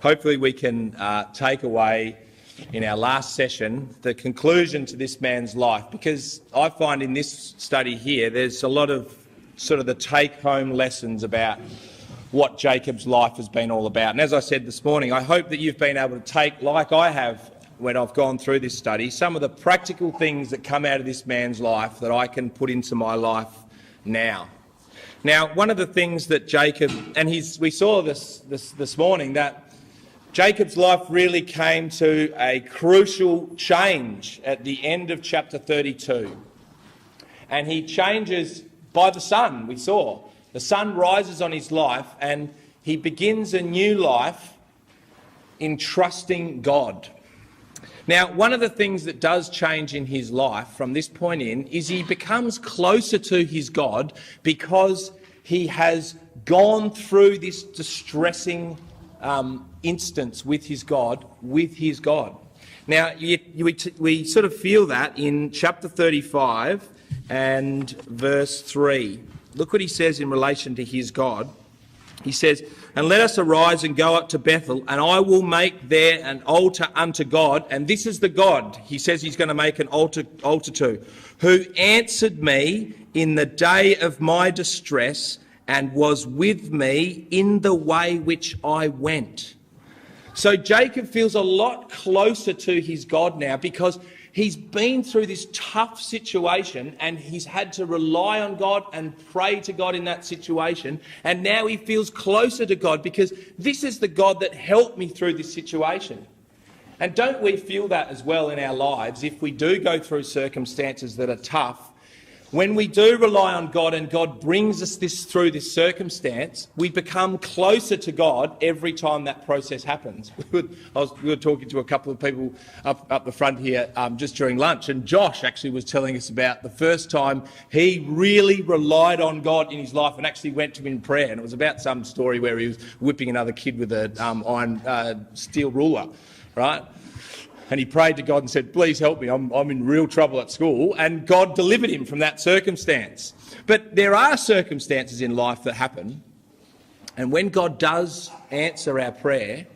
hopefully we can take away in our last session the conclusion to this man's life, because I find in this study here there's a lot of sort of the take-home lessons about what Jacob's life has been all about. And as I said this morning, I hope that you've been able to take, like I have when I've gone through this study, some of the practical things that come out of this man's life that I can put into my life now. Now, one of the things that Jacob, and we saw this morning, that Jacob's life really came to a crucial change at the end of chapter 32. And he changes by the sun, we saw. The sun rises on his life and he begins a new life in trusting God. Now, one of the things that does change in his life from this point in is he becomes closer to his God because he has gone through this distressing instance with his God. Now, we sort of feel that in chapter 35 and verse 3. Look what he says in relation to his God. He says, "And let us arise and go up to Bethel, and I will make there an altar unto God." And this is the God he says he's going to make an altar to, "who answered me in the day of my distress and was with me in the way which I went." So Jacob feels a lot closer to his God now because he's been through this tough situation and he's had to rely on God and pray to God in that situation. And now he feels closer to God because this is the God that helped me through this situation. And don't we feel that as well in our lives if we do go through circumstances that are tough? When we do rely on God and God brings us through this circumstance, we become closer to God every time that process happens. We were talking to a couple of people up the front here just during lunch, and Josh actually was telling us about the first time he really relied on God in his life and actually went to him in prayer. And it was about some story where he was whipping another kid with an iron steel ruler, right? And he prayed to God and said, "Please help me, I'm in real trouble at school." And God delivered him from that circumstance. But there are circumstances in life that happen. And when God does answer our prayer,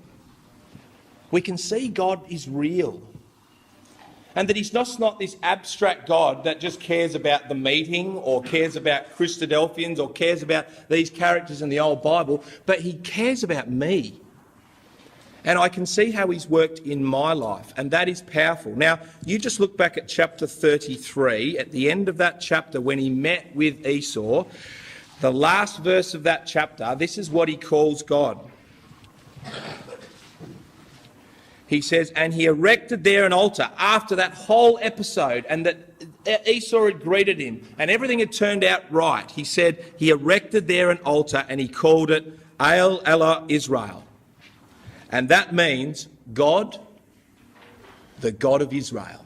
we can see God is real. And that he's not this abstract God that just cares about the meeting or cares about Christadelphians or cares about these characters in the old Bible, but he cares about me. And I can see how he's worked in my life, and that is powerful. Now, you just look back at chapter 33, at the end of that chapter when he met with Esau, the last verse of that chapter, this is what he calls God. He says, "And he erected there an altar," after that whole episode, and that Esau had greeted him, and everything had turned out right. He said he erected there an altar, and he called it El Elah Israel. And that means God, the God of Israel.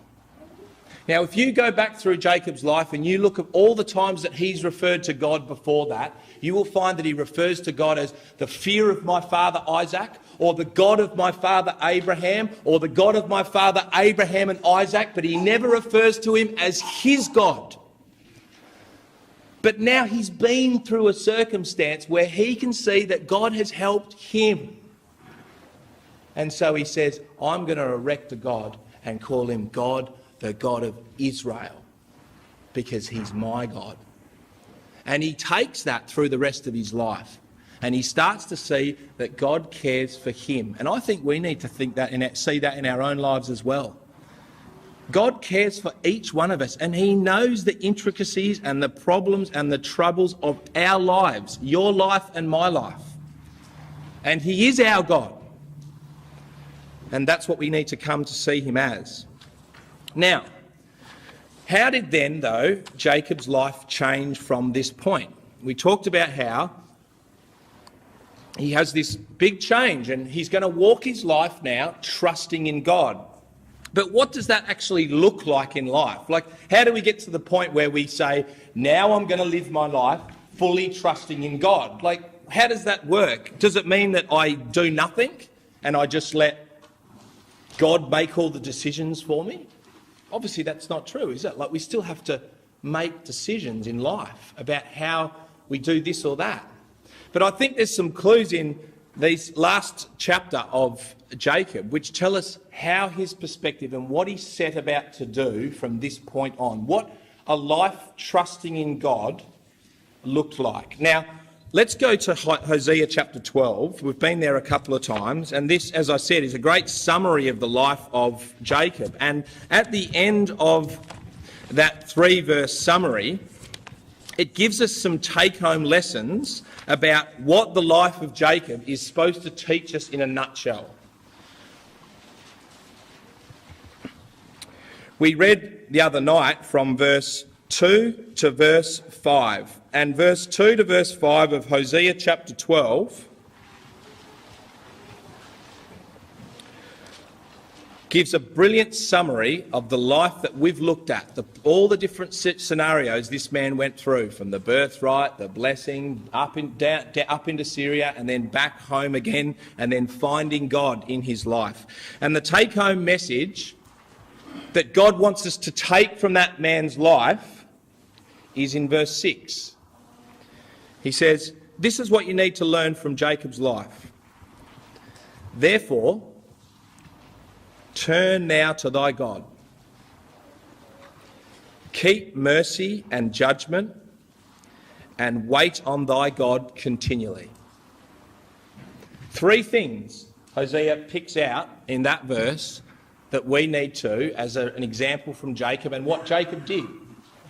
Now, if you go back through Jacob's life and you look at all the times that he's referred to God before that, you will find that he refers to God as the fear of my father Isaac, or the God of my father Abraham, or the God of my father Abraham and Isaac, but he never refers to him as his God. But now he's been through a circumstance where he can see that God has helped him. And so he says, "I'm going to erect a God and call him God, the God of Israel, because he's my God." And he takes that through the rest of his life. And he starts to see that God cares for him. And I think we need to see that in our own lives as well. God cares for each one of us, and he knows the intricacies and the problems and the troubles of our lives, your life and my life. And he is our God. And that's what we need to come to see him as. Now, how did then, though, Jacob's life change from this point? We talked about how he has this big change and he's going to walk his life now trusting in God. But what does that actually look like in life? Like, how do we get to the point where we say, now I'm going to live my life fully trusting in God? Like, how does that work? Does it mean that I do nothing and I just let God make all the decisions for me? Obviously, that's not true, is it? Like, we still have to make decisions in life about how we do this or that. But I think there's some clues in these last chapter of Jacob, which tell us how his perspective and what he set about to do from this point on, what a life trusting in God looked like. Now, let's go to Hosea chapter 12. We've been there a couple of times, and this, as I said, is a great summary of the life of Jacob. And at the end of that 3-verse summary, it gives us some take-home lessons about what the life of Jacob is supposed to teach us in a nutshell. We read the other night from verse 2 to verse 5. And verse 2 to verse 5 of Hosea chapter 12 gives a brilliant summary of the life that we've looked at, all the different scenarios this man went through, from the birthright, the blessing, up into Syria, and then back home again, and then finding God in his life. And the take-home message that God wants us to take from that man's life is in verse 6. He says, "This is what you need to learn from Jacob's life. Therefore, turn now to thy God. Keep mercy and judgment, and wait on thy God continually." 3 things Hosea picks out in that verse that we need to, as an example from Jacob, and what Jacob did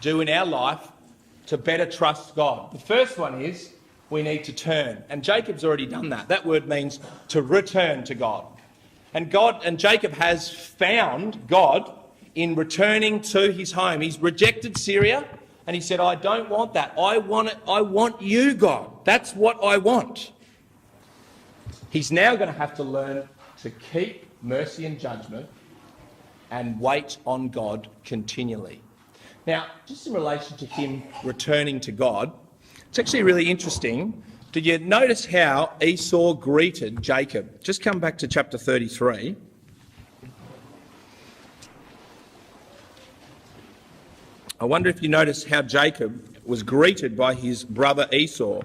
do in our life to better trust God. The first one is we need to turn, and Jacob's already done that. That word means to return to God. And Jacob has found God in returning to his home. He's rejected Syria, and he said, "I don't want that. I want you, God. That's what I want." He's now going to have to learn to keep mercy and judgment and wait on God continually. Now, just in relation to him returning to God, it's actually really interesting. Did you notice how Esau greeted Jacob? Just come back to chapter 33. I wonder if you notice how Jacob was greeted by his brother Esau,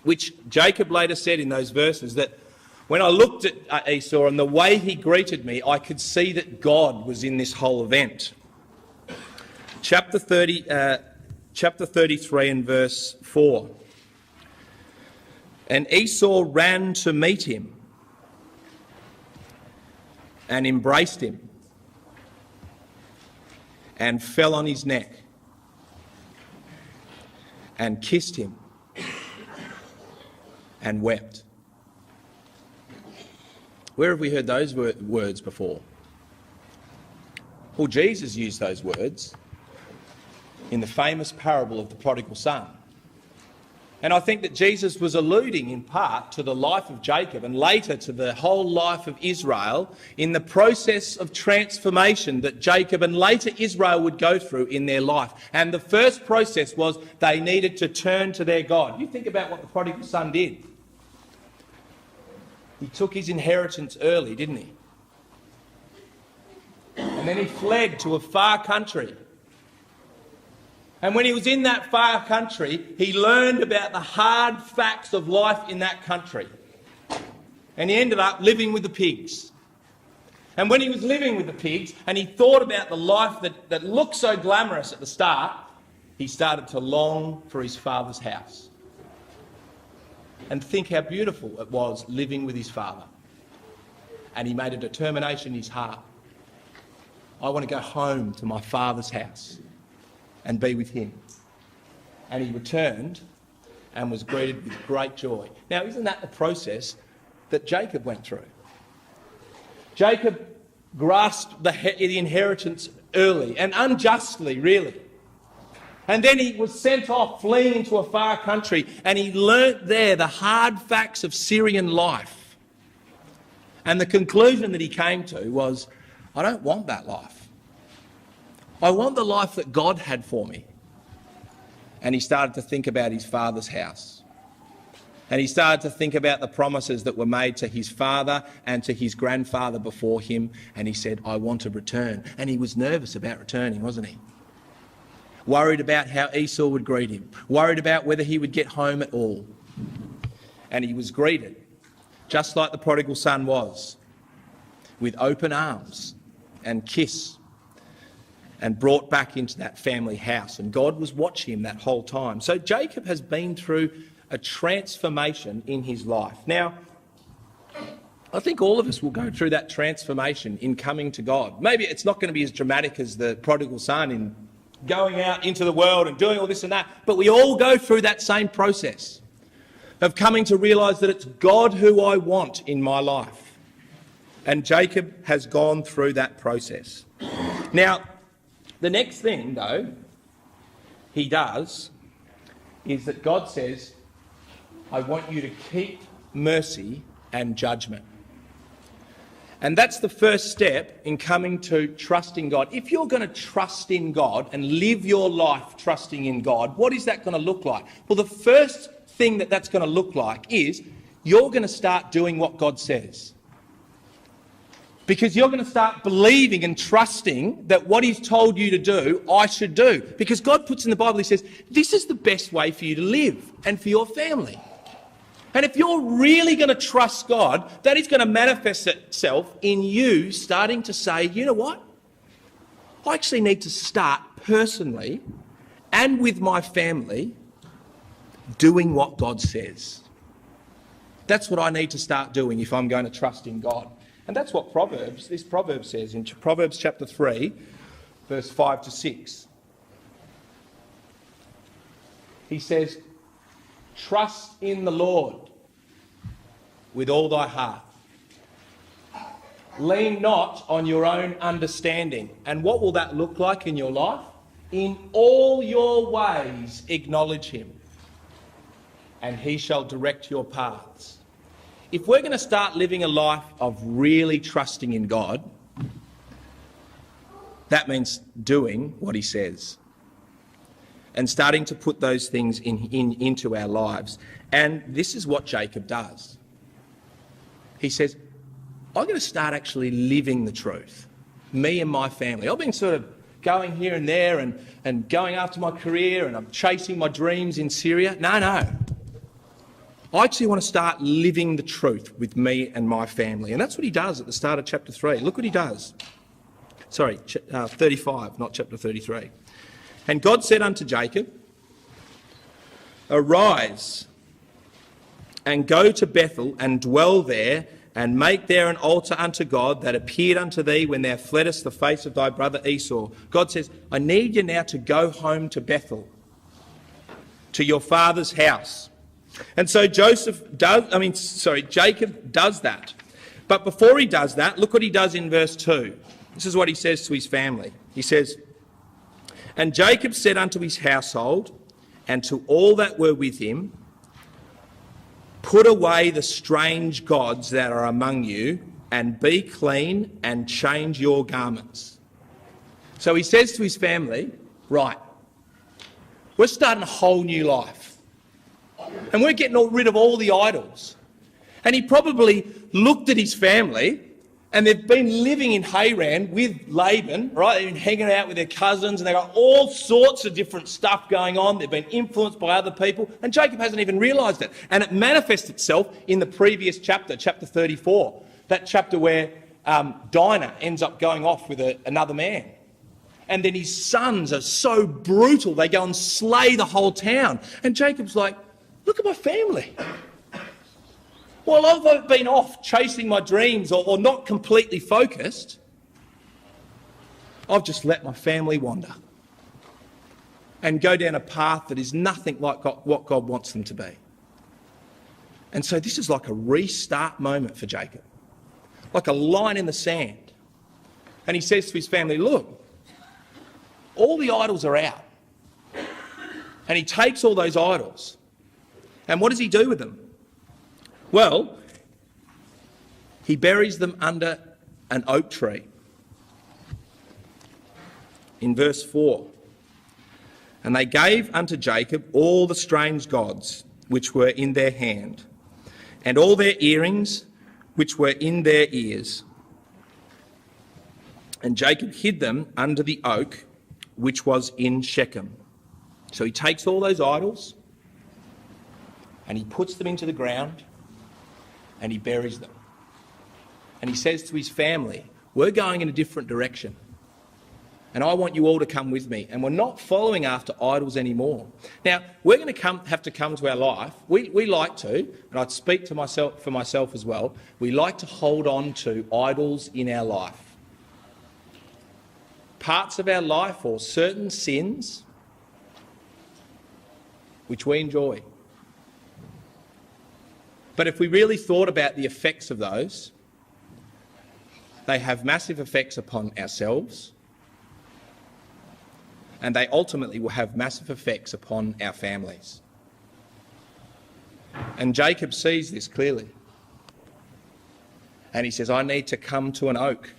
which Jacob later said in those verses that when I looked at Esau and the way he greeted me, I could see that God was in this whole event. Chapter 33 and verse 4. "And Esau ran to meet him and embraced him and fell on his neck and kissed him and wept." Where have we heard those words before? Well, Jesus used those words in the famous parable of the prodigal son. And I think that Jesus was alluding in part to the life of Jacob and later to the whole life of Israel in the process of transformation that Jacob and later Israel would go through in their life. And the first process was they needed to turn to their God. You think about what the prodigal son did. He took his inheritance early, didn't he? And then he fled to a far country. And when he was in that far country, he learned about the hard facts of life in that country. And he ended up living with the pigs. And when he was living with the pigs and he thought about the life that looked so glamorous at the start, he started to long for his father's house. And think how beautiful it was living with his father. And he made a determination in his heart. I want to go home to my father's house and be with him. And he returned and was greeted with great joy. Now, isn't that the process that Jacob went through? Jacob grasped the inheritance early and unjustly, really. And then he was sent off fleeing into a far country, and he learnt there the hard facts of Syrian life. And the conclusion that he came to was, I don't want that life. I want the life that God had for me. And he started to think about his father's house. And he started to think about the promises that were made to his father and to his grandfather before him. And he said, I want to return. And he was nervous about returning, wasn't he? Worried about how Esau would greet him. Worried about whether he would get home at all. And he was greeted just like the prodigal son was, with open arms and kiss, and brought back into that family house. And God was watching him that whole time. So Jacob has been through a transformation in his life. Now, I think all of us will go through that transformation in coming to God. Maybe it's not going to be as dramatic as the prodigal son in going out into the world and doing all this and that, but we all go through that same process of coming to realise that it's God who I want in my life. And Jacob has gone through that process. Now, the next thing, though, he does is that God says, I want you to keep mercy and judgment. And that's the first step in coming to trusting God. If you're going to trust in God and live your life trusting in God, what is that going to look like? Well, the first thing that's going to look like is you're going to start doing what God says. Because you're going to start believing and trusting that what he's told you to do, I should do. Because God puts in the Bible, he says, this is the best way for you to live and for your family. And if you're really going to trust God, that is going to manifest itself in you starting to say, you know what? I actually need to start personally and with my family doing what God says. That's what I need to start doing if I'm going to trust in God. And that's what this proverb says in Proverbs chapter 3, verse 5 to 6. He says, trust in the Lord with all thy heart. Lean not on your own understanding. And what will that look like in your life? In all your ways acknowledge him, and he shall direct your paths. If we're going to start living a life of really trusting in God, that means doing what he says and starting to put those things into our lives. And this is what Jacob does. He says, I'm going to start actually living the truth, me and my family. I've been sort of going here and there and going after my career, and I'm chasing my dreams in Syria. No. I actually want to start living the truth with me and my family. And that's what he does at the start of chapter 3. Look what he does. 35, not chapter 33. And God said unto Jacob, arise and go to Bethel and dwell there, and make there an altar unto God that appeared unto thee when thou fleddest the face of thy brother Esau. God says, I need you now to go home to Bethel, to your father's house. And so Jacob does that. But before he does that, look what he does in verse 2. This is what he says to his family. He says, and Jacob said unto his household and to all that were with him, put away the strange gods that are among you, and be clean and change your garments. So he says to his family, right, we're starting a whole new life. And we're getting rid of all the idols. And he probably looked at his family, and they've been living in Haran with Laban, right? They've been hanging out with their cousins, and they've got all sorts of different stuff going on. They've been influenced by other people, and Jacob hasn't even realised it. And it manifests itself in the previous chapter, chapter 34, that chapter where Dinah ends up going off with another man. And then his sons are so brutal, they go and slay the whole town. And Jacob's like, look at my family. While I've been off chasing my dreams or not completely focused, I've just let my family wander and go down a path that is nothing like what God wants them to be. And so this is like a restart moment for Jacob, like a line in the sand. And he says to his family, look, all the idols are out. And he takes all those idols. And what does he do with them? Well, he buries them under an oak tree. In verse 4, and they gave unto Jacob all the strange gods which were in their hand, and all their earrings which were in their ears. And Jacob hid them under the oak which was in Shechem. So he takes all those idols and he puts them into the ground, and he buries them. And he says to his family, we're going in a different direction. And I want you all to come with me. And we're not following after idols anymore. Now, we're going to have to come to our life. We like to, and I'd speak to myself for myself as well, we like to hold on to idols in our life. Parts of our life or certain sins which we enjoy. But if we really thought about the effects of those, they have massive effects upon ourselves, and they ultimately will have massive effects upon our families. And Jacob sees this clearly. And he says, I need to come to an oak.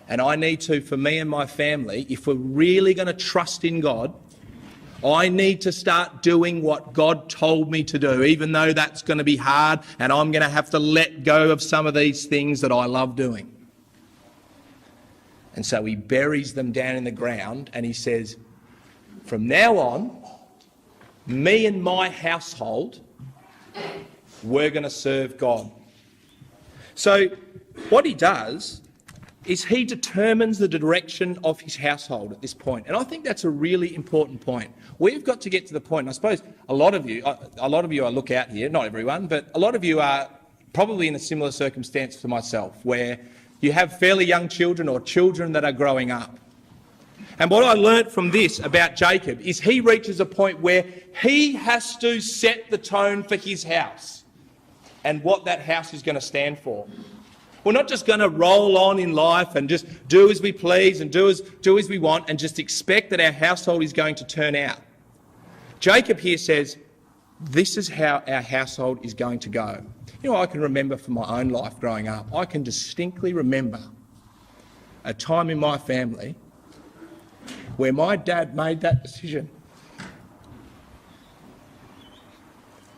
And I need to, for me and my family, if we're really going to trust in God, I need to start doing what God told me to do, even though that's going to be hard and I'm going to have to let go of some of these things that I love doing. And so he buries them down in the ground and he says, from now on, me and my household, we're going to serve God. So what he does is he determines the direction of his household at this point. And I think that's a really important point. We've got to get to the point, and I suppose a lot of you I look out here, not everyone, but a lot of you are probably in a similar circumstance to myself, where you have fairly young children or children that are growing up. And what I learnt from this about Jacob is he reaches a point where he has to set the tone for his house and what that house is going to stand for. We're not just going to roll on in life and just do as we please and do as we want and just expect that our household is going to turn out. Jacob here says, this is how our household is going to go. You know, I can remember from my own life growing up, I can distinctly remember a time in my family where my dad made that decision.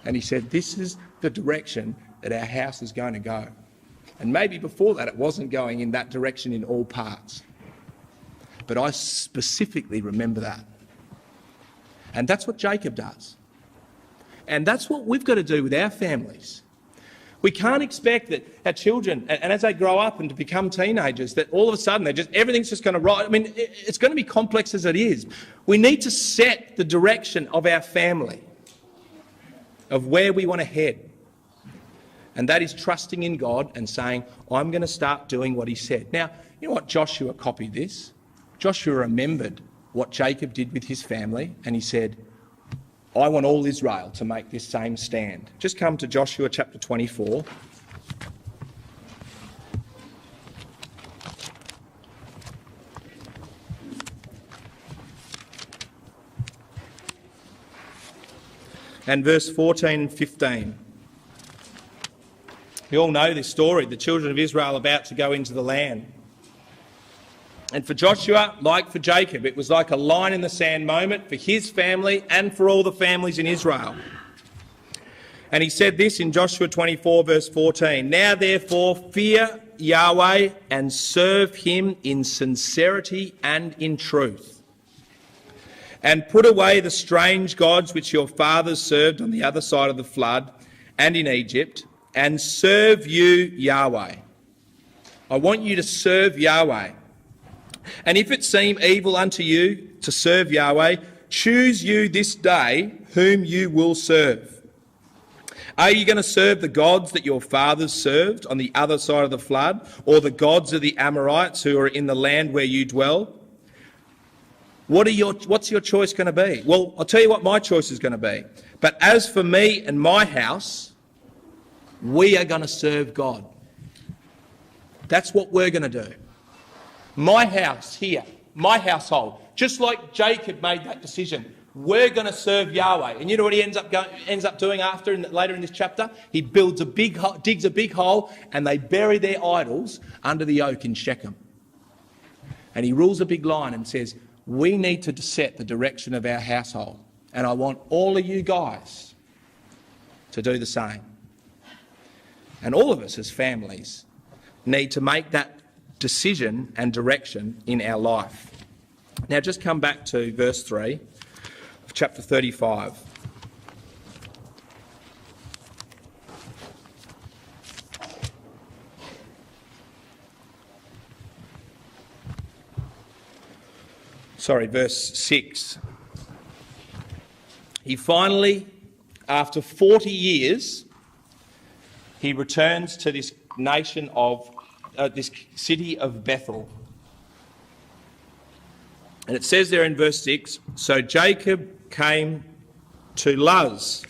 And he said, this is the direction that our house is going to go. And maybe before that it wasn't going in that direction in all parts. But I specifically remember that. And that's what Jacob does. And that's what we've got to do with our families. We can't expect that our children, and as they grow up and to become teenagers, that all of a sudden everything's just going to rise. I mean, it's going to be complex as it is. We need to set the direction of our family, of where we want to head. And that is trusting in God and saying, I'm going to start doing what he said. Now, you know what? Joshua copied this. Joshua remembered what Jacob did with his family, and he said, I want all Israel to make this same stand. Just come to Joshua chapter 24. And verse 14 and 15. We all know this story, the children of Israel about to go into the land. And for Joshua, like for Jacob, it was like a line in the sand moment for his family and for all the families in Israel. And he said this in Joshua 24 verse 14, now therefore fear Yahweh and serve him in sincerity and in truth. And put away the strange gods which your fathers served on the other side of the flood and in Egypt, and serve you Yahweh. I want you to serve Yahweh. And if it seem evil unto you to serve Yahweh, choose you this day whom you will serve. Are you going to serve the gods that your fathers served on the other side of the flood, or the gods of the Amorites who are in the land where you dwell? What's your choice going to be? Well, I'll tell you what my choice is going to be. But as for me and my house, we are going to serve God. That's what we're going to do. My house here, my household, just like Jacob made that decision, we're going to serve Yahweh. And you know what he ends up doing later in this chapter? He digs a big hole, and they bury their idols under the oak in Shechem. And he rules a big line and says, we need to set the direction of our household. And I want all of you guys to do the same. And all of us as families need to make that decision and direction in our life. Now just come back to verse 3 of chapter 35. verse 6. He finally, after 40 years, he returns to this nation of, this city of Bethel. And it says there in verse 6, so Jacob came to Luz,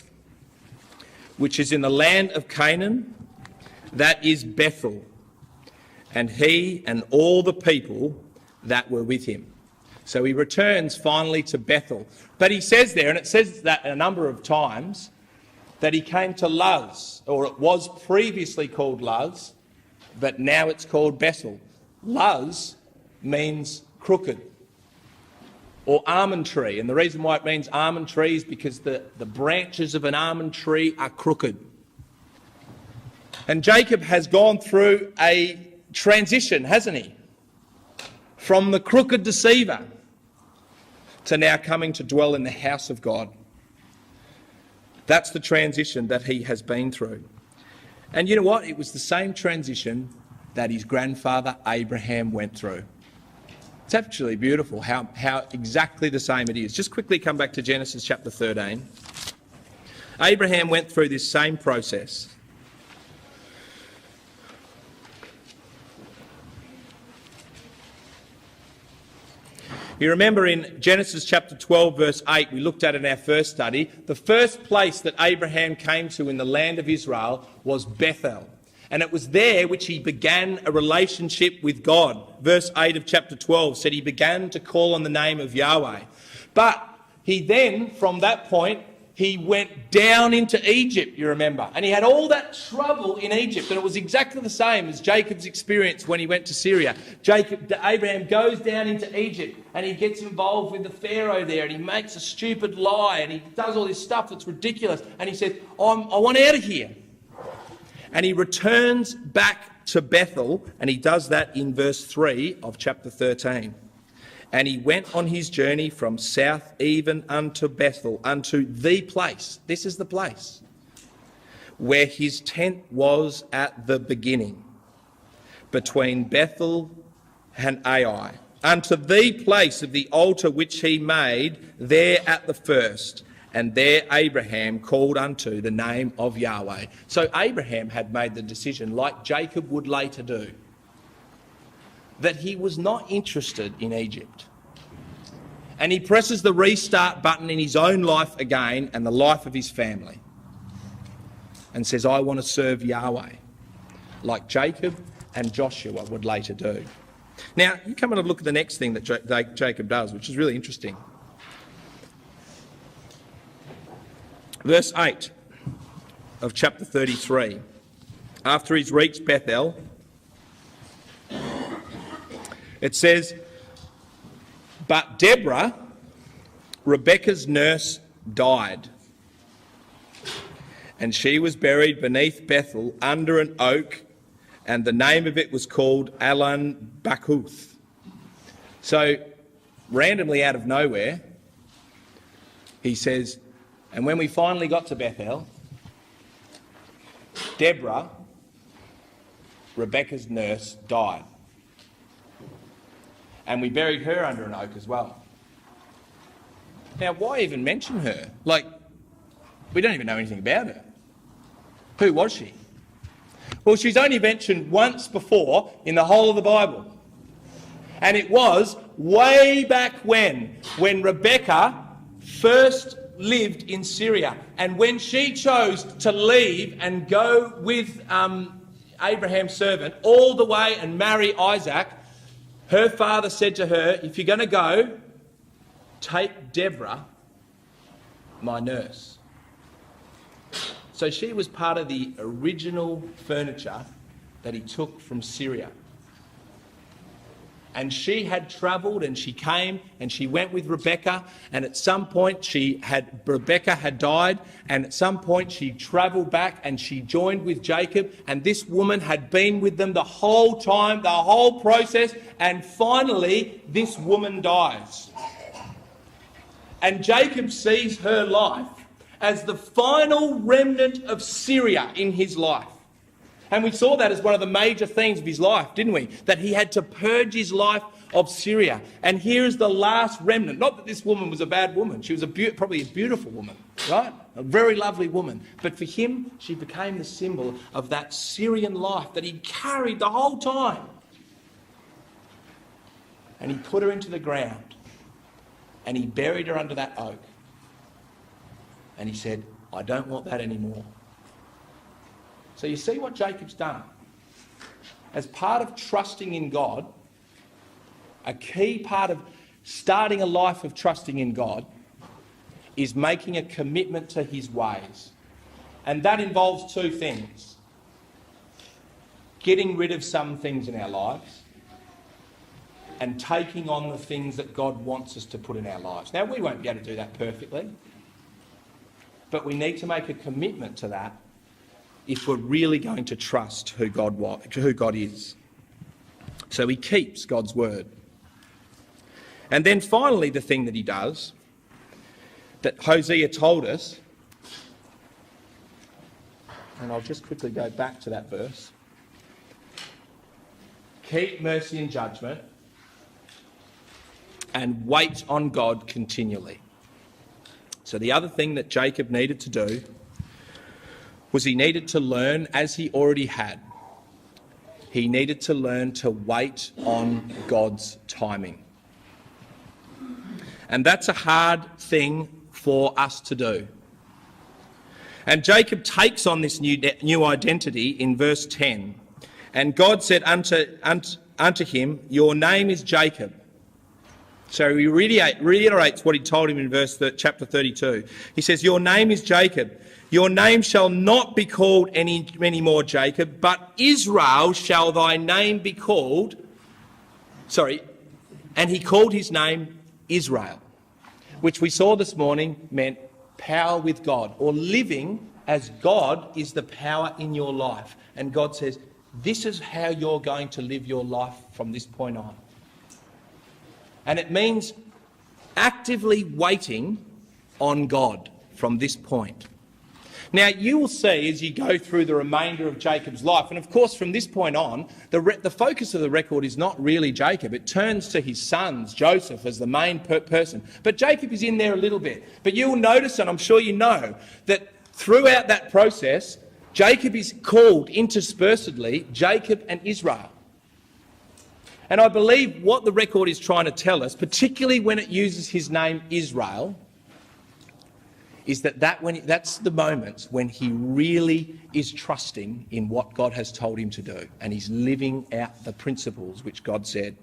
which is in the land of Canaan, that is Bethel, and he and all the people that were with him. So he returns finally to Bethel. But he says there, and it says that a number of times, that he came to Luz, or it was previously called Luz, but now it's called Bethel. Luz means crooked, or almond tree. And the reason why it means almond tree is because the branches of an almond tree are crooked. And Jacob has gone through a transition, hasn't he? From the crooked deceiver to now coming to dwell in the house of God. That's the transition that he has been through. And you know what? It was the same transition that his grandfather Abraham went through. It's actually beautiful how exactly the same it is. Just quickly come back to Genesis chapter 13. Abraham went through this same process. You remember in Genesis chapter 12 verse 8, we looked at in our first study, the first place that Abraham came to in the land of Israel was Bethel. And it was there which he began a relationship with God. Verse 8 of chapter 12 said he began to call on the name of Yahweh. But he then, from that point, he went down into Egypt, you remember. And he had all that trouble in Egypt. And it was exactly the same as Jacob's experience when he went to Syria. Abraham goes down into Egypt and he gets involved with the Pharaoh there and he makes a stupid lie and he does all this stuff that's ridiculous. And he says, I want out of here. And he returns back to Bethel, and he does that in verse 3 of chapter 13. And he went on his journey from south even unto Bethel, unto the place, this is the place, where his tent was at the beginning, between Bethel and Ai, unto the place of the altar which he made there at the first. And there Abraham called unto the name of Yahweh. So Abraham had made the decision, like Jacob would later do, that he was not interested in Egypt. And he presses the restart button in his own life again and the life of his family. And says, I want to serve Yahweh, like Jacob and Joshua would later do. Now, you come and look at the next thing that Jacob does, which is really interesting. Verse 8 of chapter 33. After he's reached Bethel, it says, but Deborah, Rebekah's nurse, died. And she was buried beneath Bethel under an oak, and the name of it was called Alan Bakuth. So, randomly out of nowhere, he says, and when we finally got to Bethel, Deborah, Rebekah's nurse, died. And we buried her under an oak as well. Now, why even mention her? Like, we don't even know anything about her. Who was she? Well, she's only mentioned once before in the whole of the Bible. And it was way back when Rebekah first lived in Syria. And when she chose to leave and go with Abraham's servant all the way and marry Isaac, her father said to her, if you're going to go, take Deborah, my nurse. So she was part of the original furniture that he took from Syria. And she had travelled and she came and she went with Rebekah, and at some point Rebekah had died, and at some point she travelled back and she joined with Jacob, and this woman had been with them the whole time, the whole process, and finally this woman dies. And Jacob sees her life as the final remnant of Syria in his life. And we saw that as one of the major themes of his life, didn't we? That he had to purge his life of Syria. And here is the last remnant. Not that this woman was a bad woman. She was probably a beautiful woman, right? A very lovely woman. But for him, she became the symbol of that Syrian life that he carried the whole time. And he put her into the ground. And he buried her under that oak. And he said, I don't want that anymore. So you see what Jacob's done. As part of trusting in God, a key part of starting a life of trusting in God is making a commitment to his ways. And that involves two things. Getting rid of some things in our lives and taking on the things that God wants us to put in our lives. Now, we won't be able to do that perfectly, but we need to make a commitment to that if we're really going to trust who God is. So he keeps God's word. And then finally, the thing that he does, that Hosea told us, and I'll just quickly go back to that verse. Keep mercy and judgment and wait on God continually. So the other thing that Jacob needed to do was he needed to learn, as he already had, he needed to learn to wait on God's timing. And that's a hard thing for us to do. And Jacob takes on this new identity in verse 10. And God said unto him, your name is Jacob. So he reiterates what he told him in chapter 32. He says, your name is Jacob. Your name shall not be called any more Jacob, but Israel shall thy name be called. And he called his name Israel, which we saw this morning meant power with God, or living as God is the power in your life. And God says, this is how you're going to live your life from this point on. And it means actively waiting on God from this point. Now, you will see as you go through the remainder of Jacob's life, and of course from this point on, the focus of the record is not really Jacob. It turns to his sons, Joseph, as the main person. But Jacob is in there a little bit. But you will notice, and I'm sure you know, that throughout that process, Jacob is called interspersedly Jacob and Israel. And I believe what the record is trying to tell us, particularly when it uses his name Israel, is that's the moments when he really is trusting in what God has told him to do, and he's living out the principles which God said.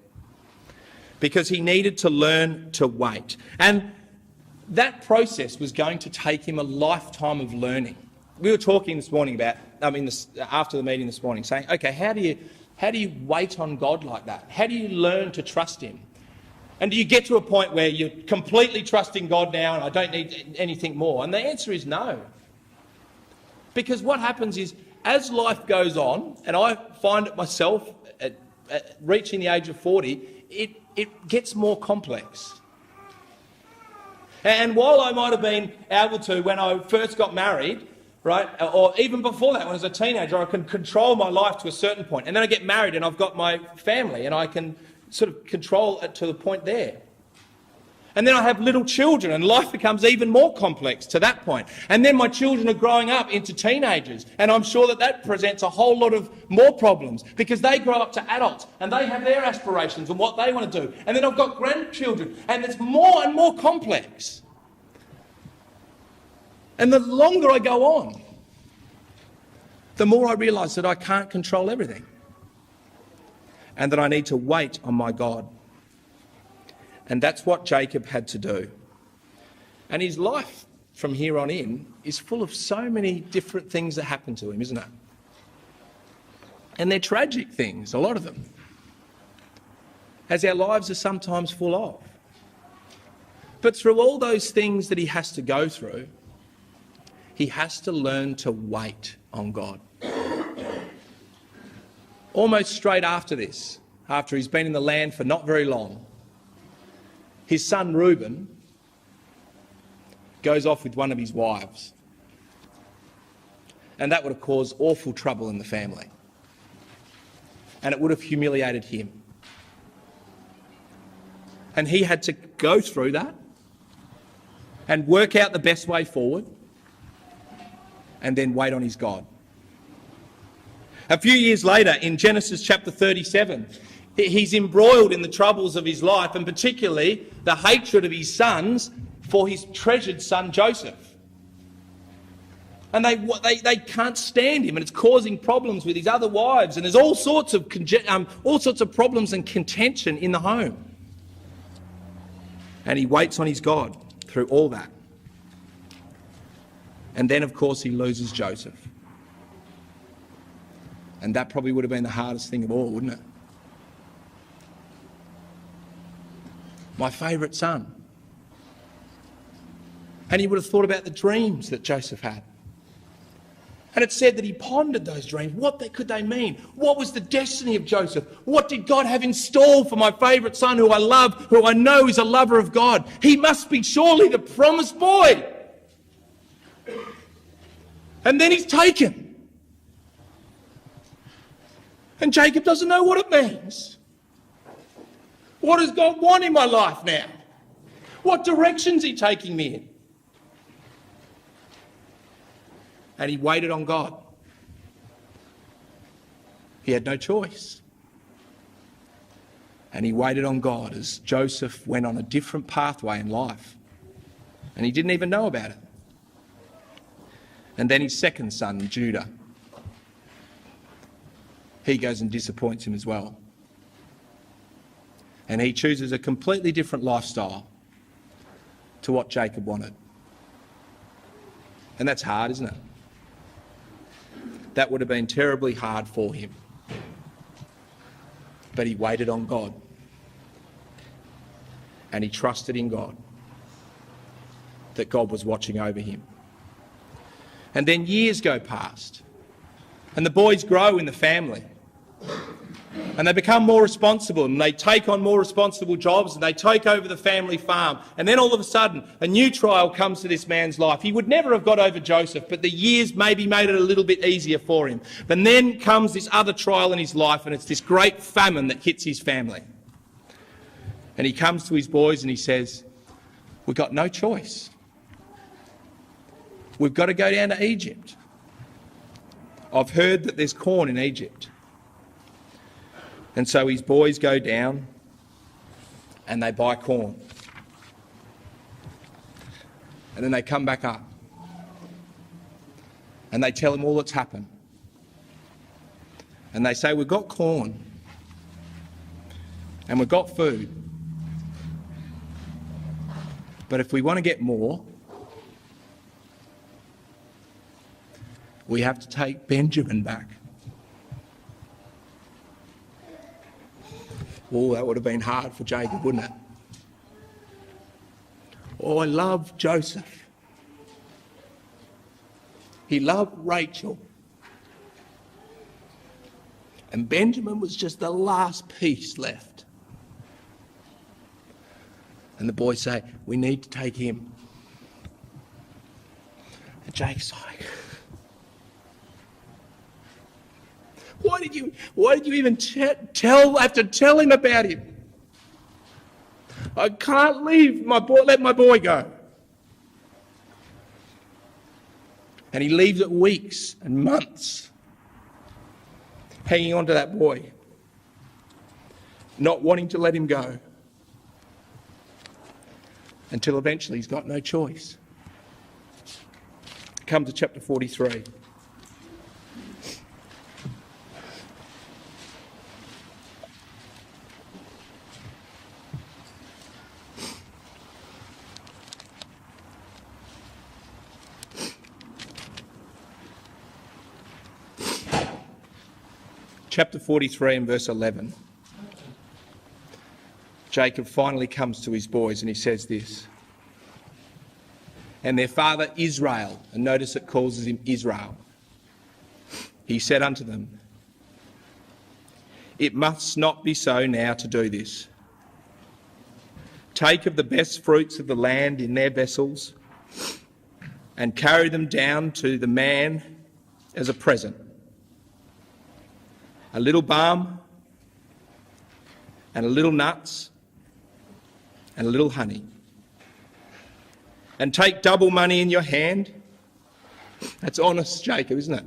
Because he needed to learn to wait. And that process was going to take him a lifetime of learning. We were talking this morning after the meeting this morning, saying, okay, how do you wait on God like that? How do you learn to trust him? And do you get to a point where you're completely trusting God now and I don't need anything more? And the answer is no. Because what happens is, as life goes on, and I find it myself at reaching the age of 40, it gets more complex. And while I might have been able to, when I first got married, right, or even before that, when I was a teenager, I can control my life to a certain point. And then I get married and I've got my family and I can sort of control it to the point there. And then I have little children and life becomes even more complex to that point. And then my children are growing up into teenagers, and I'm sure that presents a whole lot of more problems because they grow up to adults and they have their aspirations and what they want to do. And then I've got grandchildren and it's more and more complex. And the longer I go on, the more I realise that I can't control everything and that I need to wait on my God. And that's what Jacob had to do. And his life from here on in is full of so many different things that happen to him, isn't it? And they're tragic things, a lot of them, as our lives are sometimes full of. But through all those things that he has to go through, he has to learn to wait on God. Almost straight after this, after he's been in the land for not very long, his son Reuben goes off with one of his wives. And that would have caused awful trouble in the family. And it would have humiliated him. And he had to go through that and work out the best way forward and then wait on his God. A few years later, in Genesis chapter 37, he's embroiled in the troubles of his life, and particularly the hatred of his sons for his treasured son Joseph. And they can't stand him, and it's causing problems with his other wives, and there's all sorts of problems and contention in the home. And he waits on his God through all that. And then, of course, he loses Joseph. And that probably would have been the hardest thing of all, wouldn't it? My favourite son. And he would have thought about the dreams that Joseph had. And it said that he pondered those dreams. What could they mean? What was the destiny of Joseph? What did God have in store for my favourite son who I love, who I know is a lover of God? He must be surely the promised boy. And then he's taken. And Jacob doesn't know what it means. What does God want in my life now? What direction's he taking me in? And he waited on God. He had no choice. And he waited on God as Joseph went on a different pathway in life. And he didn't even know about it. And then his second son, Judah, he goes and disappoints him as well. And he chooses a completely different lifestyle to what Jacob wanted. And that's hard, isn't it? That would have been terribly hard for him. But he waited on God. And he trusted in God, that God was watching over him. And then years go past. And the boys grow in the family. And they become more responsible, and they take on more responsible jobs, and they take over the family farm. And then all of a sudden, a new trial comes to this man's life. He would never have got over Joseph, but the years maybe made it a little bit easier for him. But then comes this other trial in his life, and it's this great famine that hits his family. And he comes to his boys and he says, "We've got no choice. We've got to go down to Egypt. I've heard that there's corn in Egypt." And so his boys go down and they buy corn. And then they come back up and they tell him all that's happened. And they say, "We've got corn and we've got food. But if we want to get more, we have to take Benjamin back." Oh, that would have been hard for Jacob, wouldn't it? Oh, I love Joseph. He loved Rachel. And Benjamin was just the last piece left. And the boys say, "We need to take him." And Jacob's like, Why did you even have to tell him about him? I can't let my boy go. And he leaves it weeks and months, hanging on to that boy, not wanting to let him go, until eventually he's got no choice. Come to chapter 43. Chapter 43 and verse 11. Jacob finally comes to his boys and he says this. "And their father Israel," and notice it calls him Israel, "he said unto them, It must not be so now to do this. Take of the best fruits of the land in their vessels and carry them down to the man as a present. A little balm and a little nuts and a little honey. And take double money in your hand. That's honest, Jacob, isn't it?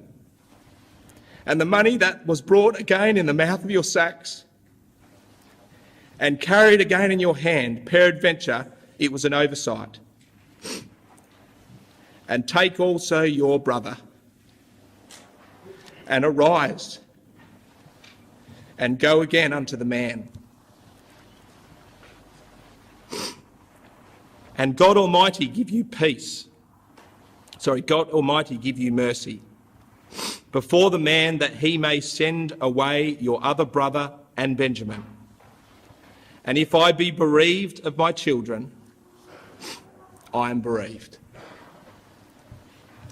And the money that was brought again in the mouth of your sacks and carried again in your hand, peradventure it was an oversight. And take also your brother, and arise, and go again unto the man. And God Almighty give you peace. God Almighty give you mercy before the man, that he may send away your other brother and Benjamin. And if I be bereaved of my children, I am bereaved.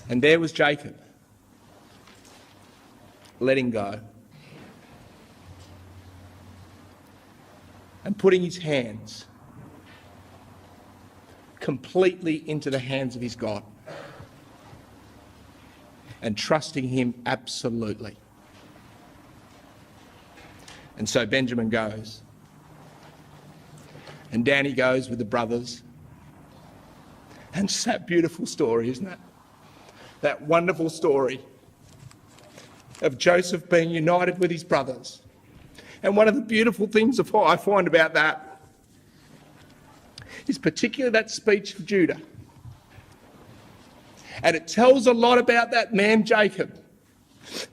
And there was Jacob, letting go and putting his hands completely into the hands of his God and trusting him absolutely. And so Benjamin goes, and down he goes with the brothers. And it's that beautiful story, isn't it? That wonderful story of Joseph being united with his brothers. And one of the beautiful things I find about that is particularly that speech of Judah. And it tells a lot about that man Jacob,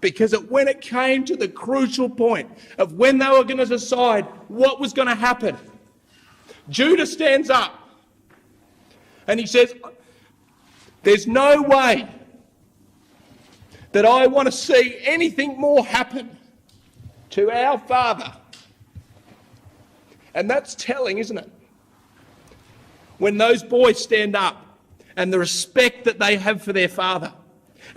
because when it came to the crucial point of when they were going to decide what was going to happen, Judah stands up and he says, there's no way that I want to see anything more happen to our father. And that's telling, isn't it? When those boys stand up and the respect that they have for their father.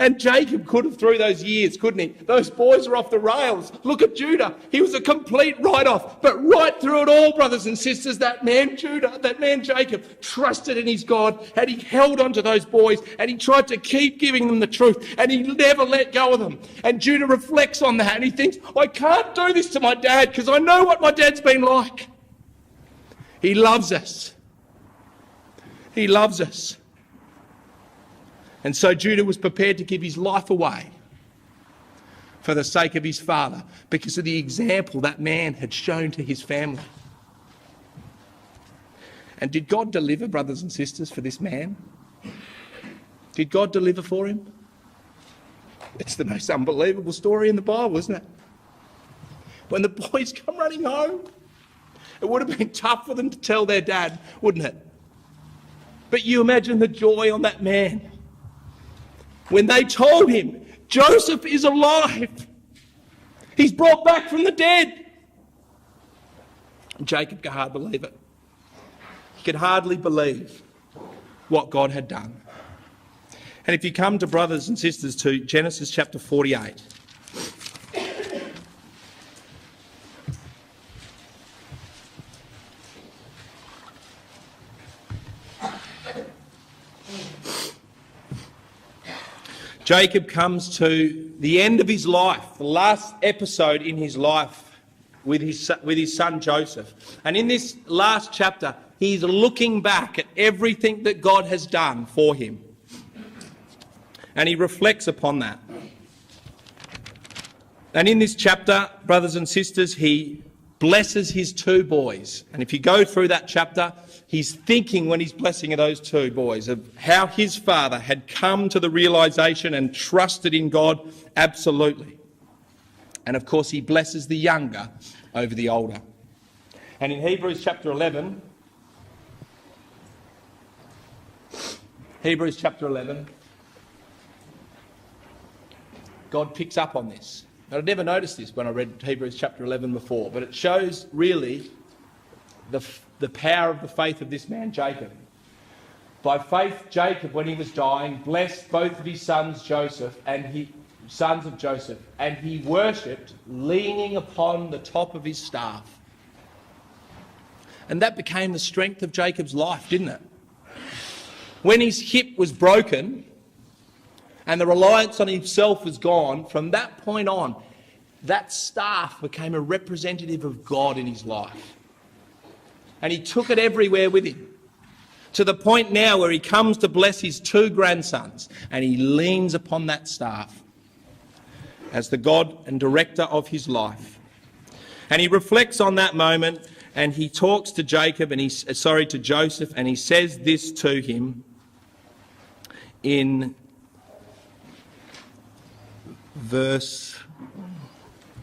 And Jacob could have, through those years, couldn't he? Those boys are off the rails. Look at Judah. He was a complete write-off. But right through it all, brothers and sisters, that man Judah, that man Jacob, trusted in his God, and he held on to those boys, and he tried to keep giving them the truth, and he never let go of them. And Judah reflects on that, and he thinks, I can't do this to my dad because I know what my dad's been like. He loves us. He loves us. And so Judah was prepared to give his life away for the sake of his father, because of the example that man had shown to his family. And did God deliver, brothers and sisters, for this man? Did God deliver for him? It's the most unbelievable story in the Bible, isn't it? When the boys come running home, it would have been tough for them to tell their dad, wouldn't it? But you imagine the joy on that man when they told him, Joseph is alive. He's brought back from the dead. And Jacob could hardly believe it. He could hardly believe what God had done. And if you come to, brothers and sisters, to Genesis chapter 48, Jacob comes to the end of his life, the last episode in his life with his son Joseph. And in this last chapter, he's looking back at everything that God has done for him. And he reflects upon that. And in this chapter, brothers and sisters, he blesses his two boys. And if you go through that chapter, he's thinking, when he's blessing those two boys, of how his father had come to the realisation and trusted in God absolutely. And of course, he blesses the younger over the older. And in Hebrews chapter 11, God picks up on this. I'd never noticed this when I read Hebrews chapter 11 before, but it shows really the power of the faith of this man Jacob. By faith, Jacob, when he was dying, blessed both of his sons Joseph and he worshipped leaning upon the top of his staff. And that became the strength of Jacob's life, didn't it? When his hip was broken and the reliance on himself was gone, from that point on, that staff became a representative of God in his life. and he took it everywhere with him, to the point now where he comes to bless his 2 grandsons, and he leans upon that staff as the God and director of his life. And he reflects on that moment, and he talks to to Joseph, and he says this to him in verse...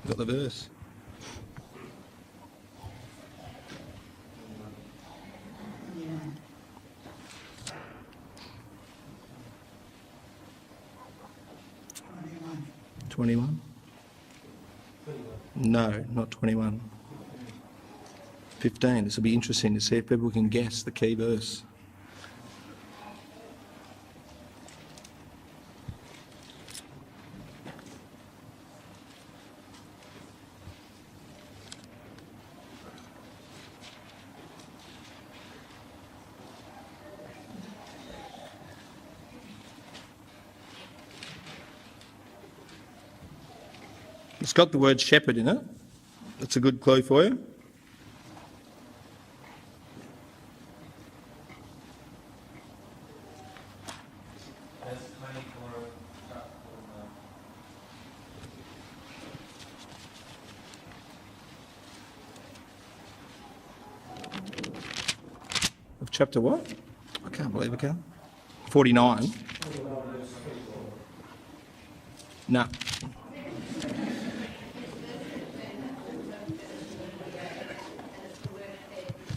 Got the verse? Yeah. 21? No, not 21. 15. This will be interesting to see if people can guess the key verse. It's got the word shepherd in it. That's a good clue for you. Of chapter what? I can't believe I can. 49. No.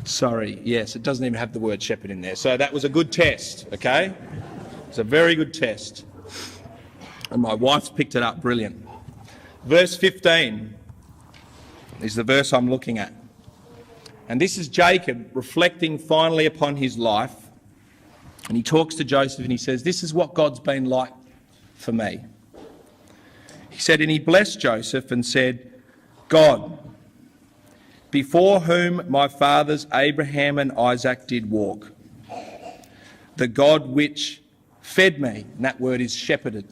Sorry, yes, it doesn't even have the word shepherd in there. So that was a good test, okay? It's a very good test. And my wife's picked it up, brilliant. Verse 15 is the verse I'm looking at. And this is Jacob reflecting finally upon his life. And he talks to Joseph and he says, this is what God's been like for me. He said, and he blessed Joseph and said, God, before whom my fathers Abraham and Isaac did walk, the God which fed me, and that word is shepherded,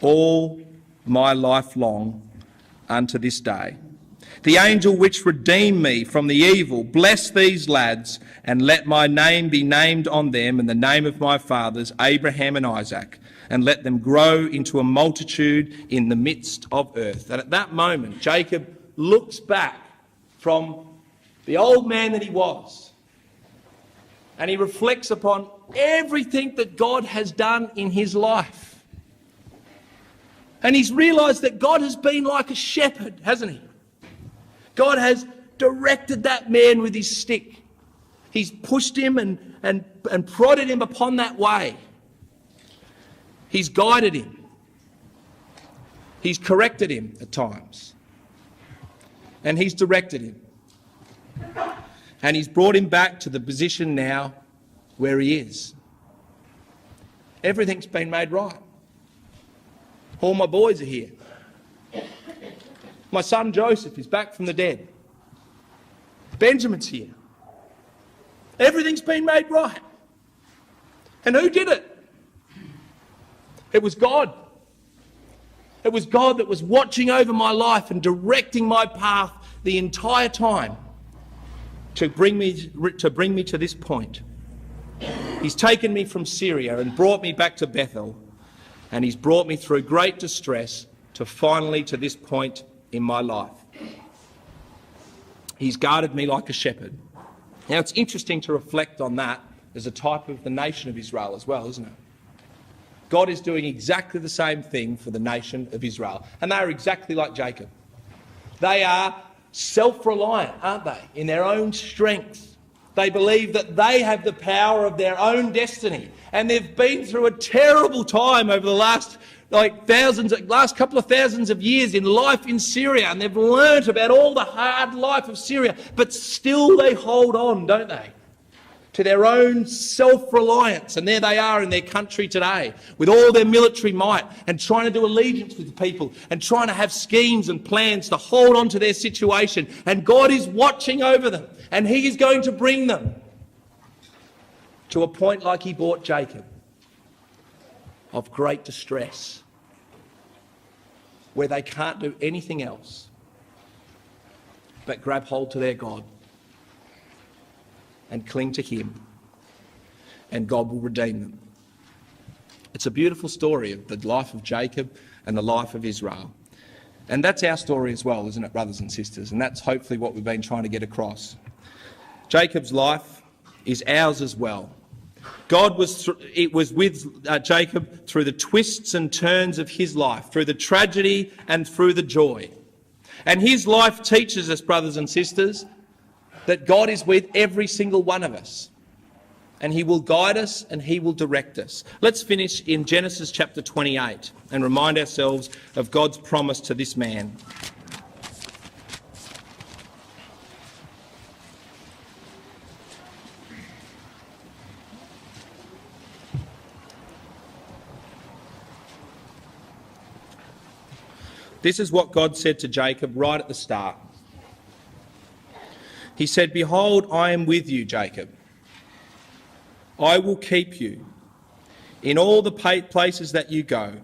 all my life long unto this day. The angel which redeemed me from the evil, bless these lads, and let my name be named on them and the name of my fathers Abraham and Isaac, and let them grow into a multitude in the midst of earth. And at that moment, Jacob looks back from the old man that he was, and he reflects upon everything that God has done in his life. And he's realised that God has been like a shepherd, hasn't he? God has directed that man with his stick. He's pushed him and prodded him upon that way. He's guided him. He's corrected him at times. And he's directed him. And he's brought him back to the position now where he is. Everything's been made right. All my boys are here. My son Joseph is back from the dead. Benjamin's here. Everything's been made right. And who did it? It was God. It was God that was watching over my life and directing my path the entire time to bring me to this point. He's taken me from Syria and brought me back to Bethel, and he's brought me through great distress to finally to this point in my life. He's guarded me like a shepherd. Now it's interesting to reflect on that as a type of the nation of Israel as well, isn't it? God is doing exactly the same thing for the nation of Israel. And they are exactly like Jacob. They are self-reliant, aren't they, in their own strength. They believe that they have the power of their own destiny. And they've been through a terrible time over the last couple of thousands of years in life in Syria. And they've learnt about all the hard life of Syria. But still they hold on, don't they, to their own self-reliance. And there they are in their country today with all their military might and trying to do allegiance with the people and trying to have schemes and plans to hold on to their situation. And God is watching over them, and he is going to bring them to a point like he brought Jacob, of great distress, where they can't do anything else but grab hold to their God and cling to him, and God will redeem them. It's a beautiful story of the life of Jacob and the life of Israel. And that's our story as well, isn't it, brothers and sisters? And that's hopefully what we've been trying to get across. Jacob's life is ours as well. God was with Jacob through the twists and turns of his life, through the tragedy and through the joy. And his life teaches us, brothers and sisters, that God is with every single one of us. And he will guide us and he will direct us. Let's finish in Genesis chapter 28 and remind ourselves of God's promise to this man. This is what God said to Jacob right at the start. He said, "Behold, I am with you, Jacob. I will keep you in all the places that you go,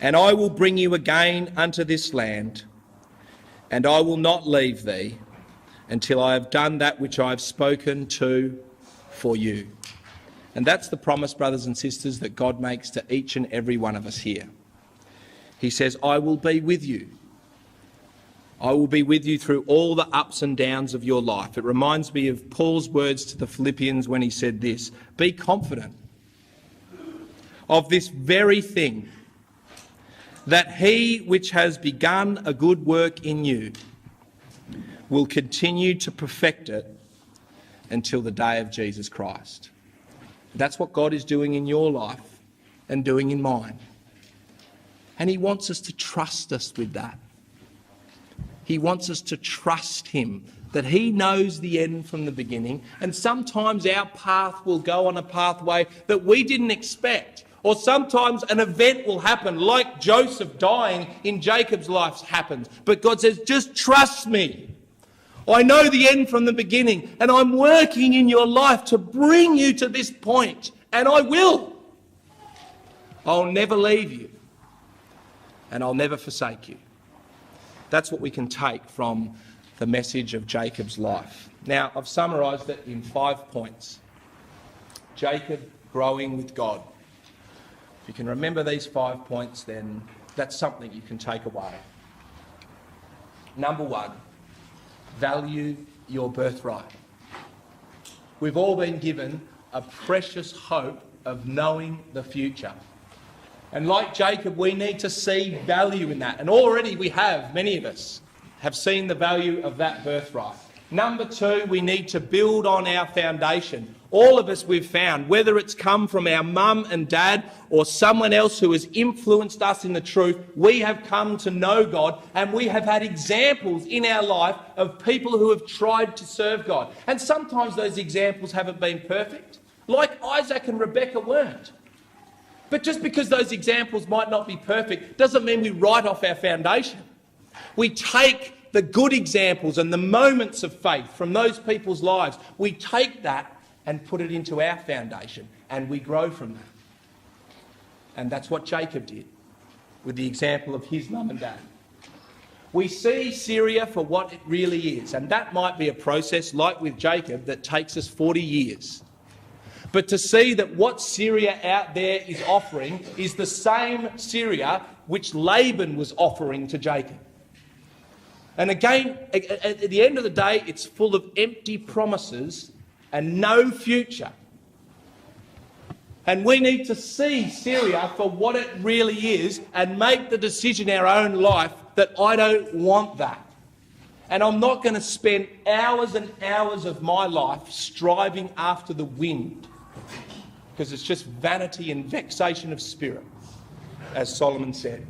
and I will bring you again unto this land, and I will not leave thee until I have done that which I have spoken to for you." And that's the promise, brothers and sisters, that God makes to each and every one of us here. He says, "I will be with you. I will be with you through all the ups and downs of your life." It reminds me of Paul's words to the Philippians when he said this, "Be confident of this very thing, that he which has begun a good work in you will continue to perfect it until the day of Jesus Christ." That's what God is doing in your life and doing in mine. And he wants us to trust us with that. He wants us to trust him, that he knows the end from the beginning. And sometimes our path will go on a pathway that we didn't expect. Or sometimes an event will happen, like Joseph dying in Jacob's life happens. But God says, just trust me. I know the end from the beginning, and I'm working in your life to bring you to this point, and I will. I'll never leave you, and I'll never forsake you. That's what we can take from the message of Jacob's life. Now, I've summarised it in 5 points. Jacob growing with God. If you can remember these 5 points, then that's something you can take away. Number 1, value your birthright. We've all been given a precious hope of knowing the future. And like Jacob, we need to see value in that. And already we have, many of us, have seen the value of that birthright. Number 2, we need to build on our foundation. All of us we've found, whether it's come from our mum and dad or someone else who has influenced us in the truth, we have come to know God, and we have had examples in our life of people who have tried to serve God. And sometimes those examples haven't been perfect, like Isaac and Rebecca weren't. But just because those examples might not be perfect doesn't mean we write off our foundation. We take the good examples and the moments of faith from those people's lives, we take that and put it into our foundation, and we grow from that. And that's what Jacob did with the example of his mum and dad. We see Syria for what it really is, and that might be a process like with Jacob that takes us 40 years. But to see that what Syria out there is offering is the same Syria which Laban was offering to Jacob. And again, at the end of the day, it's full of empty promises and no future. And we need to see Syria for what it really is and make the decision in our own life that I don't want that. And I'm not going to spend hours and hours of my life striving after the wind, because it's just vanity and vexation of spirit, as Solomon said.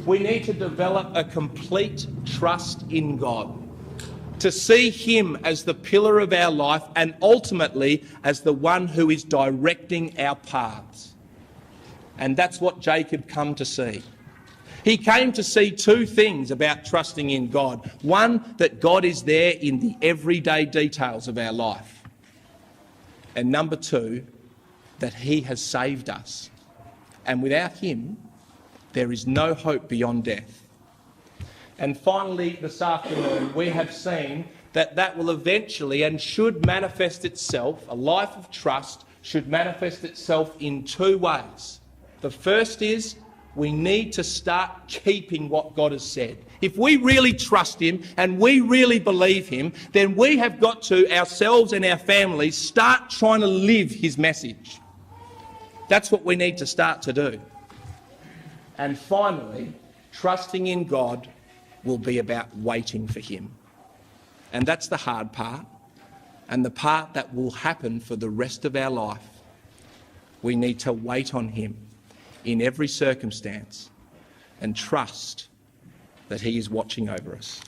We need to develop a complete trust in God, to see him as the pillar of our life and ultimately as the one who is directing our paths. And that's what Jacob came to see. He came to see 2 things about trusting in God. One, that God is there in the everyday details of our life. And number 2, that he has saved us. And without him, there is no hope beyond death. And finally, this afternoon, we have seen that will eventually and should manifest itself, a life of trust should manifest itself in two ways. The first is we need to start keeping what God has said. If we really trust him and we really believe him, then we have got to, ourselves and our families, start trying to live his message. That's what we need to start to do. And finally, trusting in God will be about waiting for him. And that's the hard part, and the part that will happen for the rest of our life. We need to wait on him in every circumstance and trust that he is watching over us.